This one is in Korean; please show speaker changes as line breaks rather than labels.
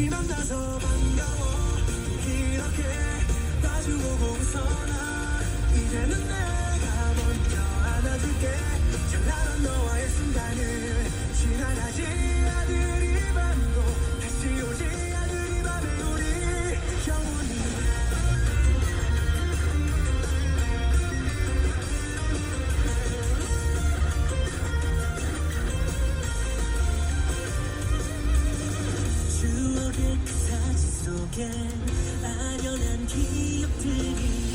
만나서 반가워 이렇게 마주보고 웃어라. 이제는 내가 먼저 안아줄게. 찬란한 너와의 순간을 지나가지 않으리 밤도 다시 오지 않으리 밤에 우리 영원히. 추억의 그 사진 속에 아련한 기억들이